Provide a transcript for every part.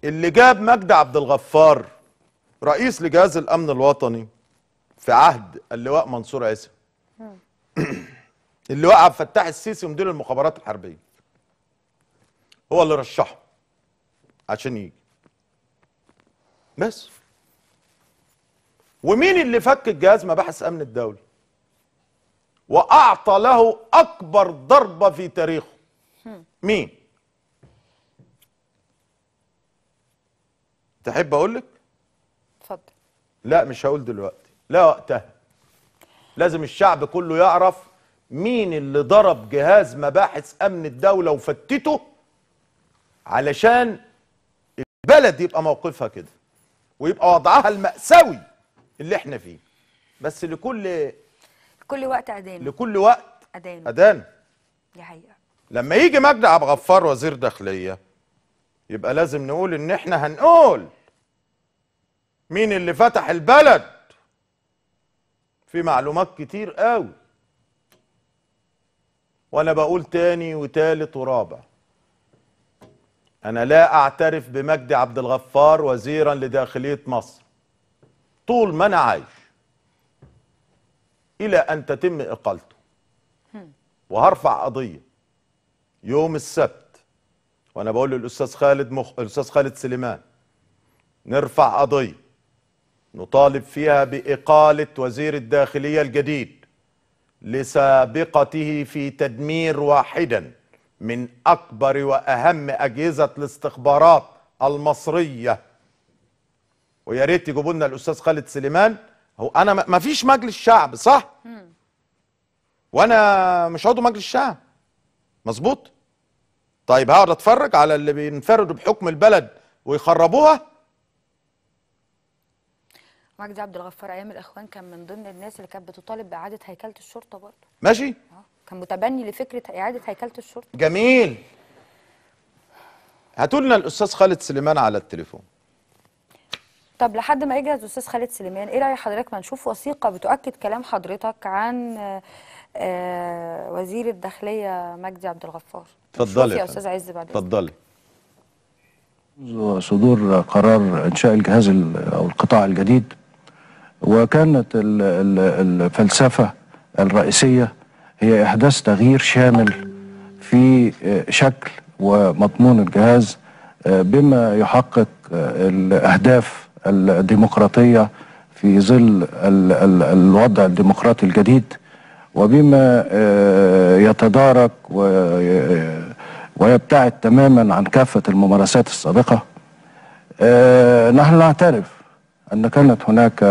اللي جاب مجدي عبد الغفار رئيس لجهاز الامن الوطني في عهد اللواء منصور عيسى، اللواء عبد الفتاح السيسي مدير المخابرات الحربيه، هو اللي رشحه عشان يجي. بس ومين اللي فك الجهاز مباحث امن الدوله واعطى له اكبر ضربه في تاريخه؟ مين؟ تحب اقول لك؟ اتفضل. لا مش هقول دلوقتي، لا وقتها. لازم الشعب كله يعرف مين اللي ضرب جهاز مباحث امن الدوله وفتته علشان البلد يبقى موقفها كده ويبقى وضعها المأساوي اللي احنا فيه. بس لكل وقت اذان، لكل وقت اذان. دي حقيقه. لما يجي مجدي عبد الغفار وزير داخليه يبقى لازم نقول ان احنا هنقول مين اللي فتح البلد. في معلومات كتير قوي، وانا بقول تاني وتالت ورابع، انا لا اعترف بمجدي عبد الغفار وزيرا لداخلية مصر طول ما انا عايش الى ان تتم اقالته. وهرفع قضية يوم السبت، وانا بقول للاستاذ الاستاذ خالد سليمان نرفع قضية نطالب فيها بإقالة وزير الداخلية الجديد لسابقته في تدمير واحدا من أكبر وأهم أجهزة الاستخبارات المصرية. ويا ريت يجيبوا لنا الأستاذ خالد سليمان. هو أنا ما فيش مجلس شعب صح؟ وأنا مش عضو مجلس شعب، مظبوط؟ طيب هقعد أتفرج على اللي بينفردوا بحكم البلد ويخربوها؟ مجدي عبد الغفار ايام الاخوان كان من ضمن الناس اللي كانت بتطالب باعاده هيكله الشرطه برضه. ماشي؟ كان متبني لفكره اعاده هيكله الشرطه. جميل. هاتوا لنا الاستاذ خالد سليمان على التليفون. طب لحد ما يجهز الاستاذ خالد سليمان، ايه راي حضرتك ما نشوف وثيقه بتؤكد كلام حضرتك عن وزير الداخليه مجدي عبد الغفار؟ اتفضلي يا استاذ عز بعد اتفضلي. صدور قرار انشاء الجهاز او القطاع الجديد، وكانت الفلسفة الرئيسية هي إحداث تغيير شامل في شكل ومضمون الجهاز بما يحقق الأهداف الديمقراطية في ظل الوضع الديمقراطي الجديد، وبما يتدارك ويبتعد تماما عن كافة الممارسات السابقة. نحن نعترف أن كانت هناك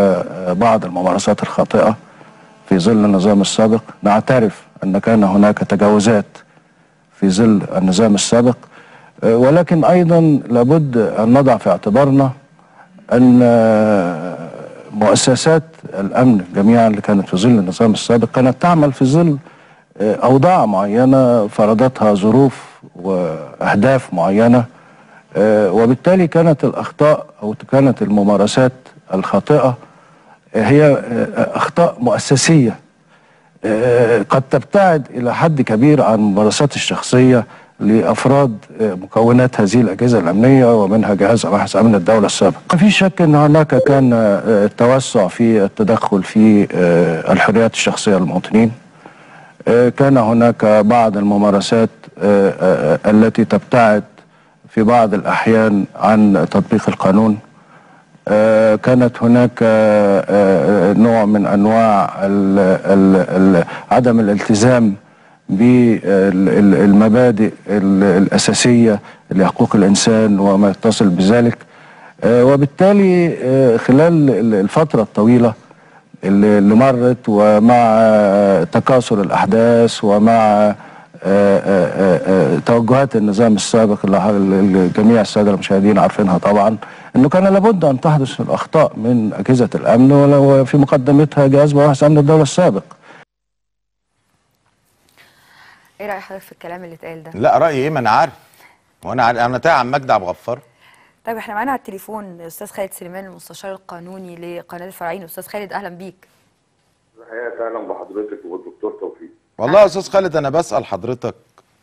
بعض الممارسات الخاطئة في ظل النظام السابق، نعترف أن كان هناك تجاوزات في ظل النظام السابق، ولكن أيضا لابد أن نضع في اعتبارنا أن مؤسسات الأمن جميعا اللي كانت في ظل النظام السابق كانت تعمل في ظل أوضاع معينة فرضتها ظروف وأهداف معينة، وبالتالي كانت الأخطاء أو كانت الممارسات الخاطئة هي أخطاء مؤسسية قد تبتعد إلى حد كبير عن الممارسات الشخصية لأفراد مكونات هذه الأجهزة الأمنية ومنها جهاز مباحث أمن الدولة السابق. ما في شك أن هناك كان توسع في التدخل في الحريات الشخصية للمواطنين. كان هناك بعض الممارسات التي تبتعد في بعض الأحيان عن تطبيق القانون. كانت هناك نوع من أنواع عدم الالتزام بالمبادئ الأساسية لحقوق الإنسان وما يتصل بذلك، وبالتالي خلال الفترة الطويلة اللي مرت ومع تكاثر الأحداث ومع توجهات النظام السابق اللي جميع السادة المشاهدين عارفينها طبعا، انه كان لابد ان تحدث الاخطاء من اجهزة الامن وفي مقدمتها جهاز مباحث امن الدولة السابق. ايه رأي حضرتك في الكلام اللي اتقال ده؟ لا رأيي ايه؟ ما انا عارف، وانا تايه عن مجدي عبد الغفار. طيب احنا معانا على التليفون الاستاذ خالد سليمان المستشار القانوني لقناة الفراعين. استاذ خالد اهلا بيك. الحقيقه اهلا بحضرتك والدكتور توفيق. والله يا استاذ خالد انا بسأل حضرتك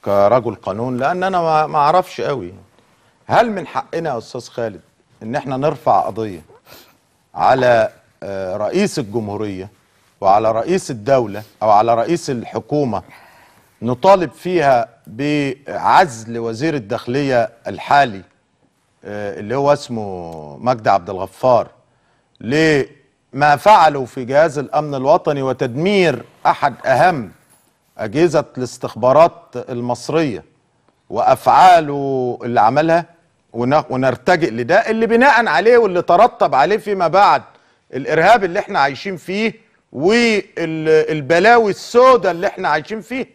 كرجل قانون لان انا ما اعرفش قوي. هل من حقنا يا استاذ خالد ان احنا نرفع قضيه على رئيس الجمهوريه وعلى رئيس الدوله او على رئيس الحكومه نطالب فيها بعزل وزير الداخليه الحالي اللي هو اسمه مجدي عبد الغفار لما فعله في جهاز الامن الوطني وتدمير احد اهم اجهزه الاستخبارات المصريه وافعاله اللي عملها، ونرتجئ لده اللي بناء عليه واللي ترتب عليه فيما بعد الارهاب اللي احنا عايشين فيه والبلاوي السوداء اللي احنا عايشين فيه؟